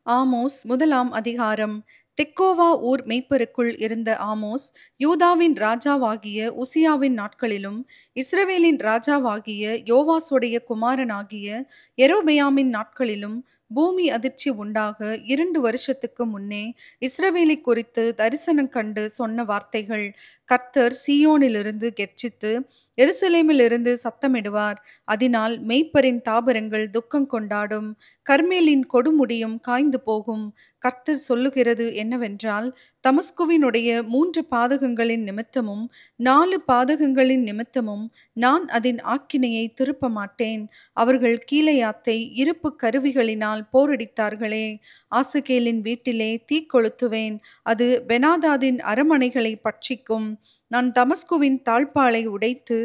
Amos முதலாம் அதிகாரம். தெக்கோவா ஊர் மேய்ப்பருக்குள் இருந்த ஆமோஸ், யூதாவின் ராஜாவாகிய உசியாவின் நாட்களிலும், இஸ்ரவேலின் ராஜாவாகிய யோவாசுடைய குமாரனாகிய யெரொபெயாமின் நாட்களிலும் பூமி அதிர்ச்சி உண்டாக 2 வருஷத்துக்கு முன்னே இஸ்ரவேலைக் குறித்து தரிசனம் கண்டு சொன்ன வார்த்தைகள். கர்த்தர் சீயோனிலிருந்து கெர்ச்சித்து, எருசலேமிலிருந்து சத்தமிடுவார். அதினால் மேய்ப்பரின் தாபரங்கள் துக்கம் கொண்டாடும், கர்மேலின் கொடுமுடியும் காய்ந்து போகும். கர்த்தர் சொல்லுகிறது என்னவென்றால், தமஸ்குவினுடைய 3 பாதகங்களின் நிமித்தமும் 4 பாதகங்களின் நிமித்தமும் நான் அதின் ஆக்கினையை திருப்ப மாட்டேன். அவர்கள் கீலேயாத்தை இருப்பு கருவிகளினால் போரடித்தார்களே. ஆசகேலின் வீட்டிலே தீ கொளுத்துவேன், அது பெனாதாதின் அரமனைகளை பட்சிக்கும். நான் தமஸ்குவின் தாழ்ப்பாளை உடைத்து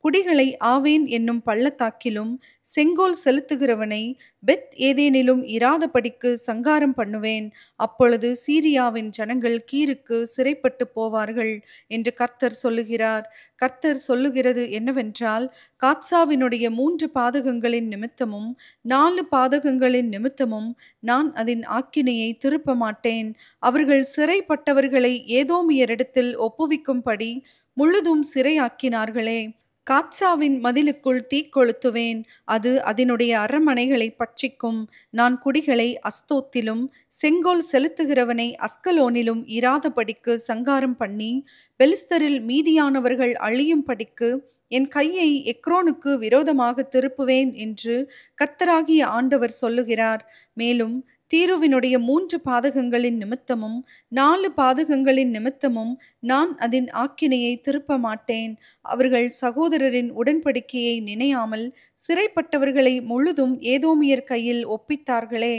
குடிகளை ஆவேன் என்னும் பள்ளத்தாக்கிலும் செங்கோல் செலுத்துகிறவனை பெத் ஏதேனிலும் இராதபடிக்கு சங்காரம் பண்ணுவேன். அப்பொழுது சீரியாவின் ஜனங்கள் கீருக்கு சிறைப்பட்டு போவார்கள் என்று கர்த்தர் சொல்லுகிறார். கர்த்தர் சொல்லுகிறது என்னவென்றால், காத்சாவினுடைய 3 பாதகங்களின் நிமித்தமும் 4 பாதகங்களின் நிமித்தமும் நான் அதன் ஆக்கினையை திருப்ப மாட்டேன். அவர்கள் சிறைப்பட்டவர்களை ஏதோமியரிடத்தில் ஒப்புவிக்கும்படி முழுதும் சிறையாக்கினார்களே. காத்சாவின் மதிலுக்குள் தீ கொளுத்துவேன், அது அதனுடைய அரண்மனைகளை பட்சிக்கும். நான் குடிகளை அஸ்தோத்திலும் செங்கோல் செலுத்துகிறவனை அஸ்கலோனிலும் இராதபடிக்கு சங்காரம் பண்ணி, பெலிஸ்தரில் மீதியானவர்கள் அழியும்படிக்கு என் கையை எக்ரோனுக்கு விரோதமாக திருப்புவேன் என்று கர்த்தராகிய ஆண்டவர் சொல்லுகிறார். மேலும் தீருவினுடைய 3 பாதகங்களின் நிமித்தமும் 4 பாதகங்களின் நிமித்தமும் நான் அதன் ஆக்கினையை திருப்ப மாட்டேன். அவர்கள் சகோதரரின் உடன்படிக்கையை நினையாமல் சிறைப்பட்டவர்களை முழுதும் ஏதோமியர் கையில் ஒப்பித்தார்களே.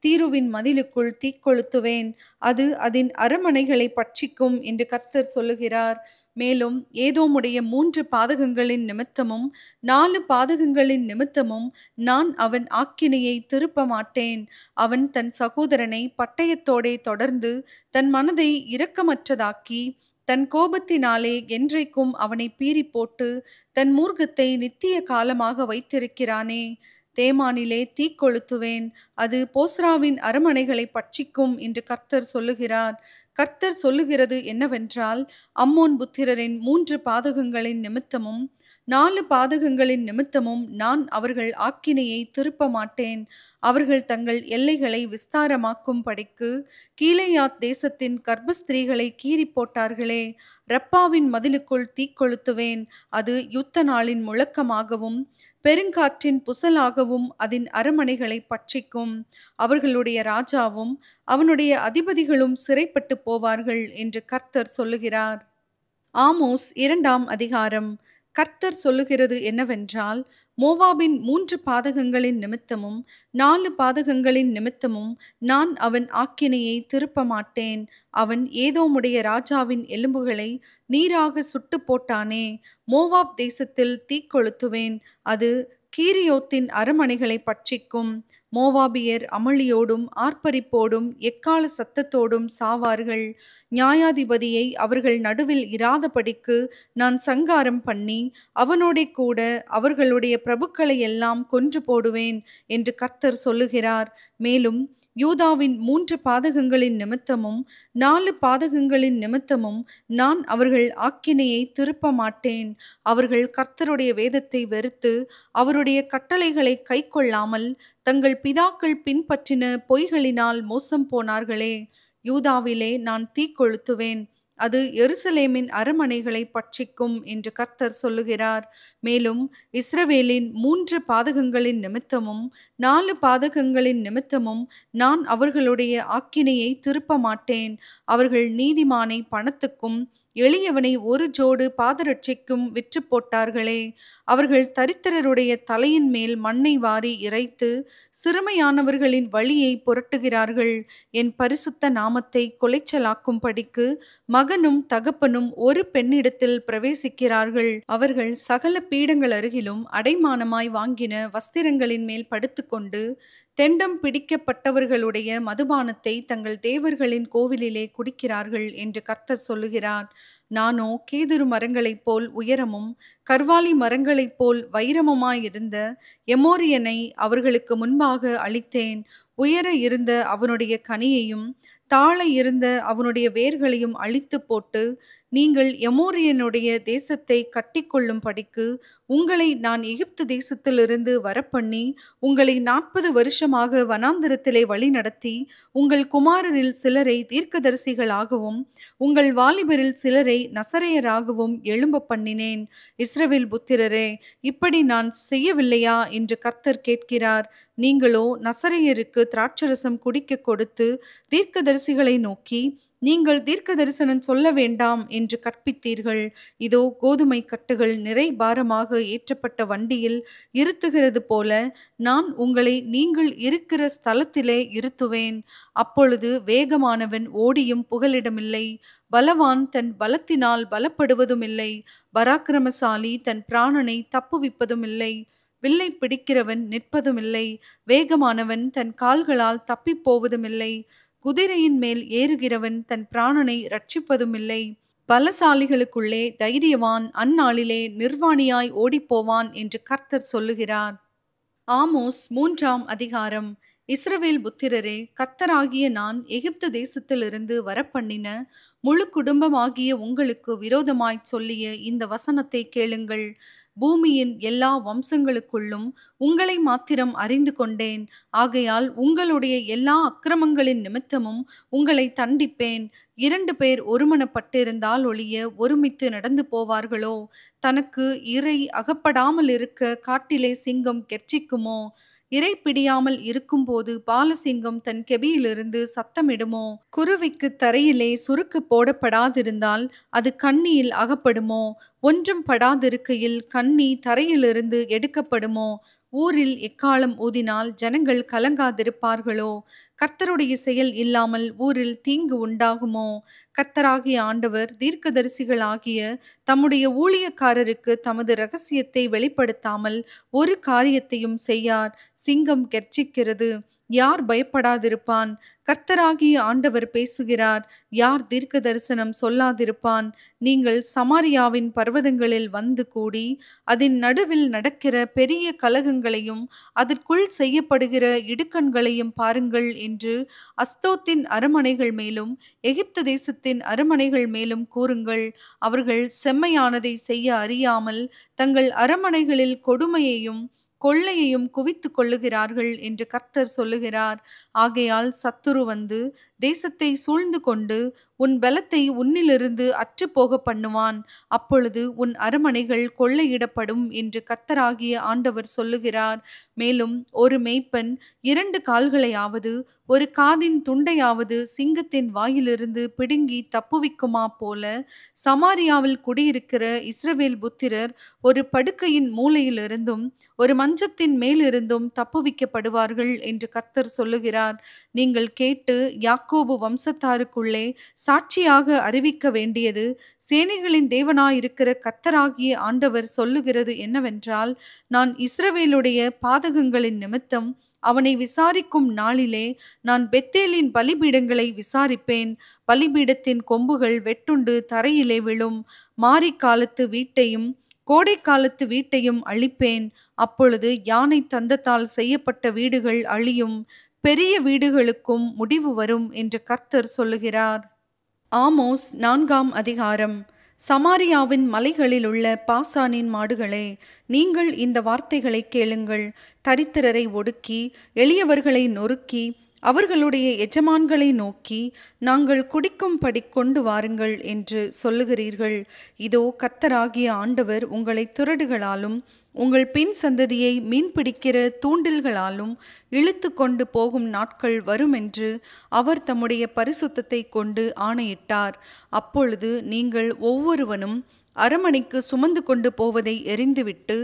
தீருவின் மதிலுக்குள் தீக்கொளுத்துவேன், அது அதன் அரமனைகளை பட்சிக்கும் என்று கர்த்தர் சொல்லுகிறார். மேலும் ஏதோமுடைய 3 பாதகங்களின் நிமித்தமும் 4 பாதகங்களின் நிமித்தமும் நான் அவன் ஆக்கினையை திருப்ப மாட்டேன். அவன் தன் சகோதரனை பட்டயத்தோடே தொடர்ந்து தன் மனதை இரக்கமற்றதாக்கி, தன் கோபத்தினாலே என்றைக்கும் அவனை பீறி போட்டு தன் மூர்க்கத்தை நித்திய காலமாக வைத்திருக்கிறானே. தேமானிலே தீ கொளுத்துவேன், அது போஸ்ராவின் அரமனைகளை பட்சிக்கும் என்று கர்த்தர் சொல்லுகிறார். கர்த்தர் சொல்லுகிறது என்னவென்றால், அம்மோன் புத்திரரின் 3 பாதகங்களின் நிமித்தமும் 4 பாதகங்களின் நிமித்தமும் நான் அவர்கள் ஆக்கினையை திருப்ப மாட்டேன். அவர்கள் தங்கள் எல்லைகளை விஸ்தாரமாக்கும் படிக்கு கீலேயாத் தேசத்தின் கர்ப்பஸ்திரீகளை கீறி போட்டார்களே. ரப்பாவின் மதிலுக்குள் தீக்கொளுத்துவேன், அது யுத்த நாளின் முழக்கமாகவும் பெருங்காற்றின் புசலாகவும் அதன் அரமனைகளை பட்சிக்கும். அவர்களுடைய ராஜாவும் அவனுடைய அதிபதிகளும் சிறைப்பட்டு போவார்கள் என்று கர்த்தர் சொல்லுகிறார். ஆமோஸ் 2ஆம் அதிகாரம். கர்த்தர் சொல்லுகிறது என்னவென்றால், மோவாபின் 3 பாதகங்களின் நிமித்தமும் 4 பாதகங்களின் நிமித்தமும் நான் அவன் ஆக்கினையை திருப்ப மாட்டேன். அவன் ஏதோமுடைய ராஜாவின் எலும்புகளை நீராக சுட்டு போட்டானே. மோவாப் தேசத்தில் தீக்கொளுத்துவேன், அது கீரியோத்தின் அரமனைகளை பட்சிக்கும். மோவாபியர் அமளியோடும் ஆர்ப்பரிப்போடும் எக்கால சத்தத்தோடும் சாவார்கள். நியாயாதிபதியை அவர்கள் நடுவில் இராதபடிக்கு நான் சங்காரம் பண்ணி அவனோடே கூட அவர்களுடைய பிரபுக்களை எல்லாம் கொன்று போடுவேன் என்று கர்த்தர் சொல்லுகிறார். மேலும் யூதாவின் 3 பாதகங்களின் நிமித்தமும் 4 பாதகங்களின் நிமித்தமும் நான் அவர்கள் ஆக்கினையை திருப்ப மாட்டேன். அவர்கள் கர்த்தருடைய வேதத்தை வெறுத்து அவருடைய கட்டளைகளை கைக்கொள்ளாமல் தங்கள் பிதாக்கள் பின்பற்றின பொய்களினால் மோசம் போனார்களே. யூதாவிலே நான் தீ கொளுத்துவேன், அது எருசலேமின் அரமனைகளை பட்சிக்கும் என்று கர்த்தர் சொல்லுகிறார். மேலும் இஸ்ரவேலின் 3 பாதகங்களின் நிமித்தமும் 4 பாதகங்களின் நிமித்தமும் நான் அவர்களுடைய ஆக்கினையை திருப்ப மாட்டேன். அவர்கள் நீதிமானை பணத்துக்கும் எளியவனை ஒரு ஜோடு பாதரட்சைக்கும் விற்று போட்டார்களே. அவர்கள் தரித்திரருடைய தலையின் மேல் மண்ணை வாரி இறைத்து சிறுமையானவர்களின் வழியை புரட்டுகிறார்கள். என் பரிசுத்த நாமத்தை கொலைச்சலாக்கும்படிக்கு மகனும் தகப்பனும் ஒரு பெண்ணிடத்தில் பிரவேசிக்கிறார்கள். அவர்கள் சகல பீடங்கள் அருகிலும் அடைமானமாய் வாங்கின வஸ்திரங்களின் மேல் படுத்துக்கொண்டு தெண்டம் பிடிக்கப்பட்டவர்களுடைய மதுபானத்தை தங்கள் தேவர்களின் கோவிலிலே குடிக்கிறார்கள் என்று கர்த்தர் சொல்லுகிறார். நானோ கேதுரு மரங்களைப் போல் உயரமும் கர்வாலி மரங்களைப் போல் வைரமுமாயிருந்த எமோரியனை அவர்களுக்கு முன்பாக அழித்தேன். உயர இருந்த அவனுடைய கனியையும் தாழ இருந்த அவனுடைய வேர்களையும் அழித்து போட்டு, நீங்கள் எமோரியனுடைய தேசத்தை கட்டிக்கொள்ளும் படிக்கு உங்களை நான் எகிப்து தேசத்திலிருந்து வரப்பண்ணி, உங்களை 40 வருஷமாக வனாந்திரத்திலே வழி நடத்தி, உங்கள் குமாரரில் சிலரை தீர்க்கதரிசிகளாகவும் உங்கள் வாலிபரில் சிலரை நசரேயராகவும் எழும்ப பண்ணினேன். இஸ்ரவேல் புத்திரரே, இப்படி நான் செய்யவில்லையா என்று கர்த்தர் கேட்கிறார். நீங்களோ நசரேயருக்கு திராட்சரசம் குடிக்க கொடுத்து தீர்க்கதரிசிகளை நோக்கி, நீங்கள் தீர்க்க தரிசனம் சொல்ல வேண்டாம் என்று கற்பித்தீர்கள். இதோ கோதுமை கட்டுகள் நிறை பாரமாக ஏற்றப்பட்ட வண்டியில் இருத்துகிறது போல நான் உங்களை நீங்கள் இருக்கிற ஸ்தலத்திலே இருத்துவேன். அப்பொழுது வேகமானவன் ஓடியும் புகலிடமில்லை, பலவான் தன் பலத்தினால் பலப்படுவதும் இல்லை, பராக்கிரமசாலி தன் பிராணனை தப்புவிப்பதும் இல்லை, வில்லை பிடிக்கிறவன் நிற்பதுமில்லை, வேகமானவன் தன் கால்களால் தப்பிப் போவதுமில்லை, குதிரையின் மேல் ஏறுகிறவன் தன் பிராணனை ரட்சிப்பதுமில்லை. பலசாலிகளுக்குள்ளே தைரியவான் அந்நாளிலே நிர்வாணியாய் ஓடிப்போவான் என்று கர்த்தர் சொல்லுகிறார். ஆமோஸ் 3ஆம் அதிகாரம். இஸ்ரவேல் புத்திரரே, கர்த்தராகிய நான் எகிப்து தேசத்திலிருந்து வரப்பண்ணின முழு குடும்பமாகிய உங்களுக்கு விரோதமாய் சொல்லிய இந்த வசனத்தை கேளுங்கள். பூமியின் எல்லா வம்சங்களுக்குள்ளும் உங்களை மாத்திரம் அறிந்து கொண்டேன். ஆகையால் உங்களுடைய எல்லா அக்கிரமங்களின் நிமித்தமும் உங்களை தண்டிப்பேன். 2 பேர் ஒருமனப்பட்டிருந்தால் ஒழிய ஒருமித்து நடந்து போவார்களோ? தனக்கு இரை அகப்படாமல் இருக்க காட்டிலே சிங்கம் கெர்ச்சிக்குமோ? இரை பிடியாமல் இருக்கும்போது பாலசிங்கம் தன் கெபியிலிருந்து சத்தமிடுமோ? குருவிக்கு தரையிலே சுருக்கு போடப்படாதிருந்தால் அது கண்ணியில் அகப்படுமோ? ஒன்றும் படாதிருக்கையில் கண்ணி தரையிலிருந்து எடுக்கப்படுமோ? ஊரில் எக்காலம் ஊதினால் ஜனங்கள் கலங்காதிருப்பார்களோ? கர்த்தருடைய செயல் இல்லாமல் ஊரில் தீங்கு உண்டாகுமோ? கர்த்தராகிய ஆண்டவர் தீர்க்கதரிசிகளாகிய தம்முடைய ஊழியக்காரருக்கு தமது இரகசியத்தை வெளிப்படுத்தாமல் ஒரு காரியத்தையும் செய்யார். சிங்கம் கெர்ச்சிக்கிறது, யார் பயப்படாதிருப்பான்? கர்த்தராகிய ஆண்டவர் பேசுகிறார், யார் தீர்க்க தரிசனம் சொல்லாதிருப்பான்? நீங்கள் சமாரியாவின் பர்வதங்களில் வந்து கூடி அதன் நடுவில் நடக்கிற பெரிய கலகங்களையும் அதற்குள் செய்யப்படுகிற இடுக்கண்களையும் பாருங்கள் என்று அஸ்தோத்தின் அரமனைகள் மேலும் எகிப்து தேசத்தின் அரமனைகள் மேலும் கூறுங்கள். அவர்கள் செம்மையானதை செய்ய அறியாமல் தங்கள் அரமனைகளில் கொடுமையையும் கொள்ளையையும் குவித்து கொள்ளுகிறார்கள் என்று கர்த்தர் சொல்லுகிறார். ஆகையால் சத்துரு வந்து தேசத்தை சூழ்ந்து கொண்டு உன் பலத்தை உன்னிலிருந்து அற்று போக பண்ணுவான். அப்பொழுது உன் அரமனைகள் கொள்ளையிடப்படும் என்று கர்த்தராகிய ஆண்டவர் சொல்லுகிறார். மேலும் ஒரு மேய்ப்பன் 2 கால்களையாவது ஒரு காதின் துண்டையாவது சிங்கத்தின் வாயிலிருந்து பிடுங்கி தப்புவிக்குமா போல சமாரியாவில் குடியிருக்கிற இஸ்ரவேல் புத்திரர் ஒரு படுக்கையின் மூலையிலிருந்தும் ஒரு மஞ்சத்தின் மேலிருந்தும் தப்புவிக்கப்படுவார்கள் என்று கர்த்தர் சொல்லுகிறார். நீங்கள் கேட்டு யாக்கோபு வம்சத்தாருக்குள்ளே சாட்சியாக அறிவிக்க வேண்டியது, சேனைகளின் தேவனாயிருக்கிற கர்த்தராகிய ஆண்டவர் சொல்லுகிறது என்னவென்றால், நான் இஸ்ரவேலுடைய பாதகங்களின் நிமித்தம் அவனை விசாரிக்கும் நாளிலே நான் பெத்தேலின் பலிபீடங்களை விசாரிப்பேன். பலிபீடத்தின் கொம்புகள் வெட்டுண்டு தரையிலே விழும். மாரிக்காலத்து வீட்டையும் கோடை காலத்து வீட்டையும் அழிப்பேன். அப்பொழுது யானை தந்தத்தால் செய்யப்பட்ட வீடுகள் அழியும், பெரிய வீடுகளுக்கும் முடிவு வரும் என்று கர்த்தர் சொல்லுகிறார். ஆமோஸ் 4ஆம் அதிகாரம். சமாரியாவின் மலைகளில் உள்ள பாசானின் மாடுகளே, நீங்கள் இந்த வார்த்தைகளை கேளுங்கள். தரித்திரரை ஒடுக்கி எளியவர்களை நொறுக்கி அவர்களுடைய எஜமான்களை நோக்கி, நாங்கள் குடிக்கும்படி கொண்டு வாருங்கள் என்று சொல்லுகிறீர்கள். இதோ கர்த்தராகிய ஆண்டவர் உங்களை துறடுகளாலும் உங்கள் பின் சந்ததியை மீன்பிடிக்கிற தூண்டில்களாலும் இழுத்து கொண்டு போகும் நாட்கள் வரும் என்று அவர் தம்முடைய பரிசுத்தத்தை கொண்டு ஆணையிட்டார். அப்பொழுது நீங்கள் ஒவ்வொருவனும் அரமனைக்கு சுமந்து கொண்டு போவதை எறிந்துவிட்டு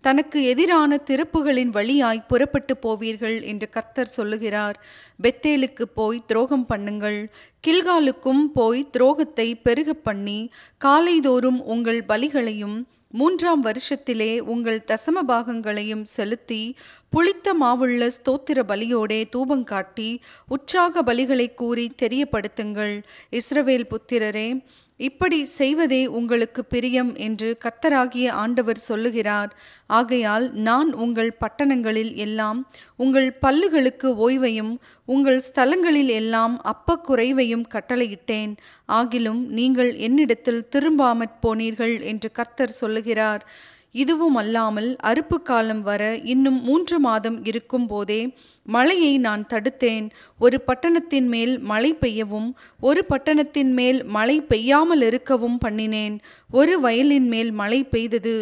தனக்கு எதிரான திறப்புகளின் வழியாய் புறப்பட்டு போவீர்கள் என்று கர்த்தர் சொல்லுகிறார். பெத்தேலுக்கு போய் துரோகம் பண்ணுங்கள், கில்காலுக்கும் போய் துரோகத்தை பெருக பண்ணி காலைதோறும் உங்கள் பலிகளையும் 3ஆம் வருஷத்திலே உங்கள் தசம பாகங்களையும் செலுத்தி புளித்த மாவுள்ள ஸ்தோத்திர பலியோடே தூபங்காட்டி உற்சாக பலிகளை கூறி தெரியப்படுத்துங்கள். இஸ்ரவேல் புத்திரரே, இப்படி செய்வதே உங்களுக்கு பிரியம் என்று கர்த்தராகிய ஆண்டவர் சொல்லுகிறார். ஆகையால் நான் உங்கள் பட்டணங்களில் எல்லாம் உங்கள் பல்லுகளுக்கு ஓய்வையும் உங்கள் ஸ்தலங்களில் எல்லாம் அப்பக்குறைவையும் கட்டளையிட்டேன். ஆகிலும் நீங்கள் என்னிடத்தில் திரும்பாமற் போனீர்கள் என்று கர்த்தர் சொல்லுகிறார். இதுவும் அல்லாமல் அறுப்பு காலம் வர இன்னும் 3 மாதம் இருக்கும் போதே மழையை நான் தடுத்தேன். ஒரு பட்டணத்தின் மேல் மழை பெய்யவும் ஒரு பட்டணத்தின் மேல் மழை பெய்யாமல் இருக்கவும் பண்ணினேன். ஒரு வயலின் மேல் மழை பெய்தது,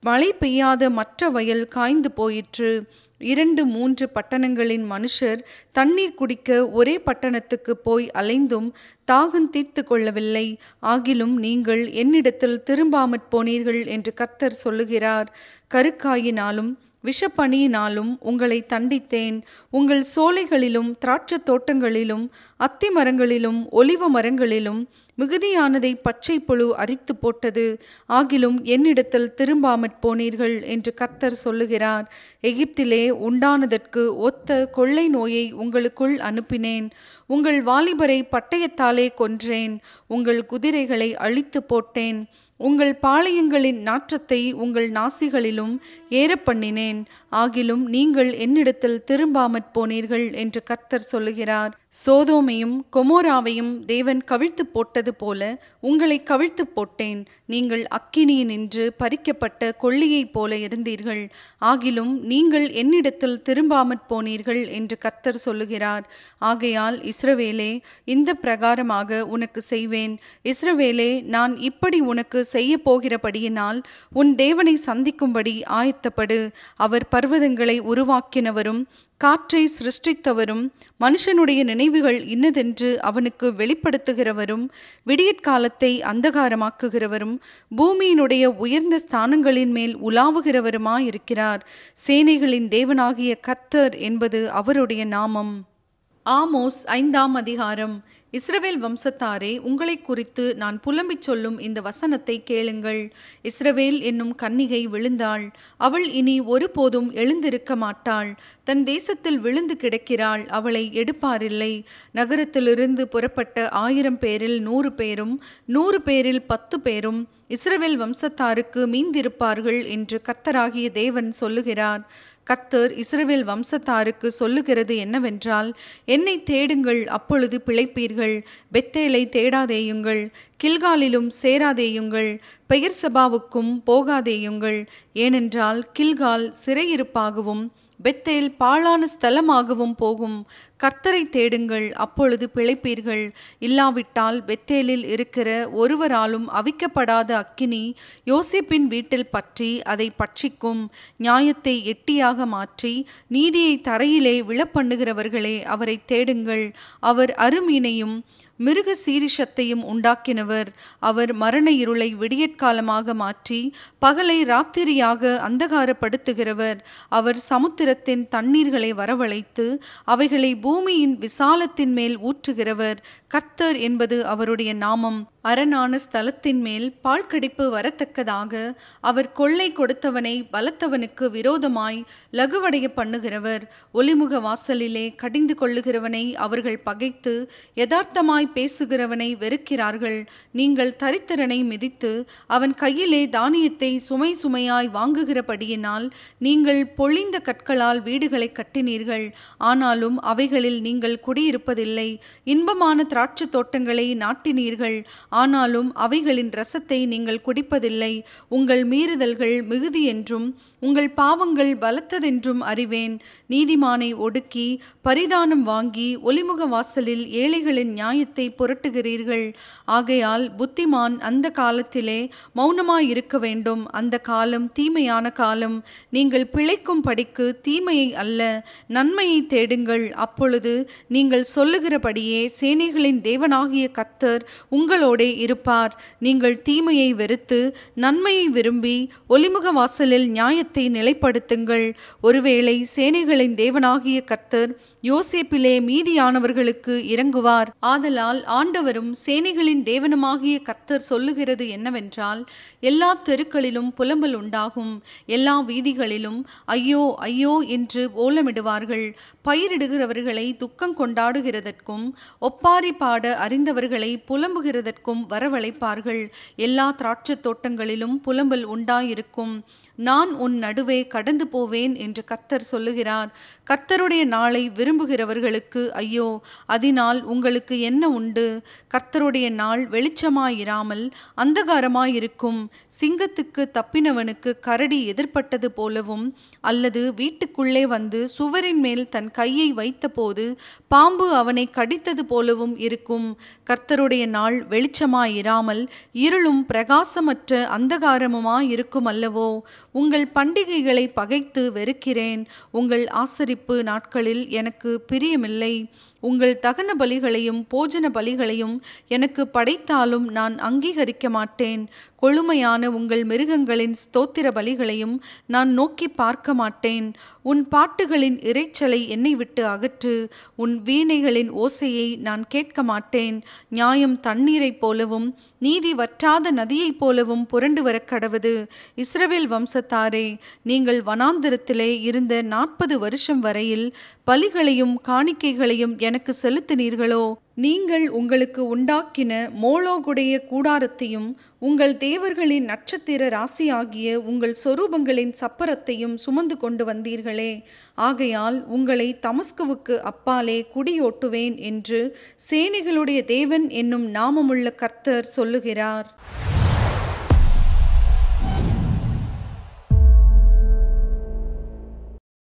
மழை பெய்யாத மற்ற வயல் காய்ந்து போயிற்று. 2-3 பட்டணங்களின் மனுஷர் தண்ணீர் குடிக்க ஒரே பட்டணத்துக்கு போய் அலைந்தும் தாகம் தீர்த்து கொள்ளவில்லை. ஆகிலும் நீங்கள் என்னிடத்தில் திரும்பாமற் போனீர்கள் என்று கர்த்தர் சொல்லுகிறார். கருக்காயினாலும் விஷப்பணியினாலும் உங்களை தண்டித்தேன். உங்கள் சோலைகளிலும் திராட்சத் தோட்டங்களிலும் அத்தி மரங்களிலும் ஒலிவ மரங்களிலும் மிகுதியானதை பச்சை புழு அரித்து போட்டது. ஆகிலும் என்னிடத்தில் திரும்பாமற் போனீர்கள் என்று கர்த்தர் சொல்லுகிறார். எகிப்திலே உண்டானதற்கு ஒத்த கொள்ளை நோயை உங்களுக்குள் அனுப்பினேன். உங்கள் வாலிபரை பட்டயத்தாலே கொன்றேன். உங்கள் குதிரைகளை அழித்து போட்டேன். உங்கள் பாளையங்களின் நாற்றத்தை உங்கள் நாசிகளிலும் ஏறப்பண்ணினேன். ஆகிலும் நீங்கள் என்னிடத்தில் திரும்பாமற் போனீர்கள் என்று கர்த்தர் சொல்லுகிறார். சோதோமையும் கொமோராவையும் தேவன் கவிழ்த்து போட்டது போல உங்களை கவிழ்த்து போட்டேன். நீங்கள் அக்கினியினின்று பறிக்கப்பட்ட கொள்ளியைப் போல இருந்தீர்கள். ஆகிலும் நீங்கள் என்னிடத்தில் திரும்பாமற் போனீர்கள் என்று கர்த்தர் சொல்லுகிறார். ஆகையால் இஸ்ரவேலே, இந்த பிரகாரமாக உனக்கு செய்வேன். இஸ்ரவேலே, நான் இப்படி உனக்கு செய்ய போகிறபடியினால் உன் தேவனை சந்திக்கும்படி ஆயத்தப்படு. அவர் பர்வதங்களை உருவாக்கினவரும் காற்றை சிருஷ்டித்தவரும் மனுஷனுடைய நினைவுகள் இன்னதென்று அவனுக்கு வெளிப்படுத்துகிறவரும் விடியற்காலத்தை அந்தகாரமாக்குகிறவரும் பூமியினுடைய உயர்ந்த ஸ்தானங்களின் மேல் உலாவுகிறவருமாயிருக்கிறார். சேனைகளின் தேவனாகிய கர்த்தர் என்பது அவருடைய நாமம். ஆமோஸ் 5ஆம் அதிகாரம். இஸ்ரவேல் வம்சத்தாரே, உங்களை குறித்து நான் புலம்பிச் சொல்லும் இந்த வசனத்தை கேளுங்கள். இஸ்ரவேல் என்னும் கன்னிகை விழுந்தாள். அவள் இனி ஒருபோதும் எழுந்திருக்க மாட்டாள். தன் தேசத்தில் விழுந்து கிடக்கிறாள். அவளை எடுப்பாரில்லை. நகரத்திலிருந்து புறப்பட்ட 1000 பேரில் 100 பேரும் 100 பேரில் 10 பேரும் இஸ்ரவேல் வம்சத்தாருக்கு மீந்திருப்பார்கள் என்று கர்த்தராகிய தேவன் சொல்லுகிறார். கர்த்தர் இஸ்ரவேல் வம்சத்தாருக்கு சொல்லுகிறது என்னவென்றால், என்னை தேடுங்கள், அப்பொழுது பிழைப்பீர்கள். பெத்தேலை தேடாதேயுங்கள், கில்காலிலும் சேராதேயுங்கள், பெயர்சபாவுக்கும் போகாதேயுங்கள். ஏனென்றால் கில்கால் சிறையிருப்பாகவும் பெத்தேல் பாழான ஸ்தலமாகவும் போகும். கர்த்தரை தேடுங்கள், அப்பொழுது பிழைப்பீர்கள். இல்லாவிட்டால் பெத்தேலில் இருக்கிற ஒருவராலும் அவிக்கப்படாத அக்கினி யோசேப்பின் வீட்டில் பற்றி அதை பட்சிக்கும். நியாயத்தை எட்டியாக மாற்றி நீதியை தரையிலே விழப்பண்ணுகிறவர்களே, அவரை தேடுங்கள். அவர் அருமீனையும் மிருக சீரிஷத்தையும் உண்டாக்கினவர். அவர் மரண இருளை விடியற்காலமாக மாற்றி பகலை ராத்திரியாக அந்தகாரப்படுத்துகிறவர். அவர் சமுத்திரத்தின் தண்ணீர்களை வரவழைத்து அவைகளை பூமியின் விசாலத்தின் மேல் ஊற்றுகிறவர். கர்த்தர் என்பது அவருடைய நாமம். அரணான ஸ்தலத்தின் மேல் பாழ்கடிப்பு வரத்தக்கதாக அவர் கொள்ளை கொடுத்தவனை பலத்தவனுக்கு விரோதமாய் லகுவடைய பண்ணுகிறவர். ஒலிமுக வாசலிலே கடிந்து கொள்ளுகிறவனை அவர்கள் பகைத்து யதார்த்தமாய் பேசுகிறவனை வெறுக்கிறார்கள். நீங்கள் தரித்திரனை மிதித்து அவன் கையிலே தானியத்தை சுமை சுமையாய் வாங்குகிறபடியினால் நீங்கள் பொழிந்த கற்களால் வீடுகளை கட்டினீர்கள். ஆனாலும் அவைகளில் நீங்கள் குடியிருப்பதில்லை. இன்பமான திராட்சை தோட்டங்களை நாட்டினீர்கள். ஆனாலும் அவைகளின் ரசத்தை நீங்கள் குடிப்பதில்லை. உங்கள் மீறுதல்கள் மிகுதி என்றும் உங்கள் பாவங்கள் பலத்ததென்றும் அறிவேன். நீதிமானை ஒடுக்கி பரிதானம் வாங்கி ஒலிமுக வாசலில் ஏழைகளின் நியாயத்தை புரட்டுகிறீர்கள். ஆகையால் புத்திமான் அந்த காலத்திலே மௌனமாயிருக்க வேண்டும். அந்த காலம் தீமையான காலம். நீங்கள் பிழைக்கும் படிக்கு தீமையை அல்ல, நன்மையை தேடுங்கள். அப்பொழுது நீங்கள் சொல்லுகிறபடியே சேனைகளின் தேவனாகிய கர்த்தர் உங்களோட உங்களோடே இருப்பார். நீங்கள் தீமையை வெறுத்து நன்மையை விரும்பி ஒலிமுக வாசலில் நியாயத்தை நிலைப்படுத்துங்கள். ஒருவேளை சேனைகளின் தேவனாகிய கர்த்தர் யோசேப்பிலே மீதியானவர்களுக்கு இறங்குவார். ஆதலால் ஆண்டவரும் சேனைகளின் தேவனுமாகிய கர்த்தர் சொல்லுகிறது என்னவென்றால், எல்லா தெருக்களிலும் புலம்பல் உண்டாகும், எல்லா வீதிகளிலும் ஐயோ ஐயோ என்று ஓலமிடுவார்கள். பயிரிடுகிறவர்களை துக்கம் கொண்டாடுகிறதற்கும் ஒப்பாரி பாட அறிந்தவர்களை புலம்புகிறதற்கும் வரவழைப்பார்கள். எல்லா திராட்சத் தோட்டங்களிலும் புலம்பல் உண்டாயிருக்கும். நான் உன் நடுவே கடந்து போவேன் என்று கர்த்தர் சொல்லுகிறார். கர்த்தருடைய நாளை விரும்புகிறவர்களுக்கு ஐயோ, அதனால் உங்களுக்கு என்ன உண்டு? கர்த்தருடைய நாள் வெளிச்சமாயிராமல் அந்தகாரமாயிருக்கும். சிங்கத்துக்கு தப்பினவனுக்கு கரடி எதிர்ப்பட்டது போலவும், அல்லது வீட்டுக்குள்ளே வந்து சுவரின் மேல் தன் கையை வைத்தபோது பாம்பு அவனை கடித்தது போலவும் இருக்கும். கர்த்தருடைய நாள் வெளிச்சமாயிராமல் இருளும் பிரகாசமற்ற அந்தகாரமுமாயிருக்கும் அல்லவோ. உங்கள் பண்டிகைகளை பகைத்து வெறுக்கிறேன். உங்கள் ஆசரிப்பு நாட்களில் எனக்கு பிரியமில்லை. உங்கள் தகன பலிகளையும் போஜன பலிகளையும் எனக்கு படைத்தாலும் நான் அங்கீகரிக்க மாட்டேன். கொழுமையான உங்கள் மிருகங்களின் ஸ்தோத்திர பலிகளையும் நான் நோக்கி பார்க்க மாட்டேன். உன் பாட்டுகளின் இரைச்சலை என்னை விட்டு அகற்று. உன் வீணைகளின் ஓசையை நான் கேட்க மாட்டேன். நியாயம் தண்ணீரைப் போலவும் நீதி வற்றாத நதியைப் போலவும் புரண்டு வர கடவது. இஸ்ரவேல் வம்சத்தாரே, நீங்கள் வனாந்திரத்திலே இருந்த 40 வருஷம் வரையில் பலிகளையும் காணிக்கைகளையும் எனக்கு செலுத்தினீர்களோ? நீங்கள் உங்களுக்கு உண்டாக்கின மோளோகுடைய கூடாரத்தையும் உங்கள் தேவர்களின் நட்சத்திர ராசியாகிய உங்கள் சொரூபங்களின் சப்பரத்தையும் சுமந்து கொண்டு வந்தீர்களே. ஆகையால் உங்களை தமஸ்குவுக்கு அப்பாலே குடியோட்டுவேன் என்று சேனைகளுடைய தேவன் என்னும் நாமமுள்ள கர்த்தர் சொல்லுகிறார்.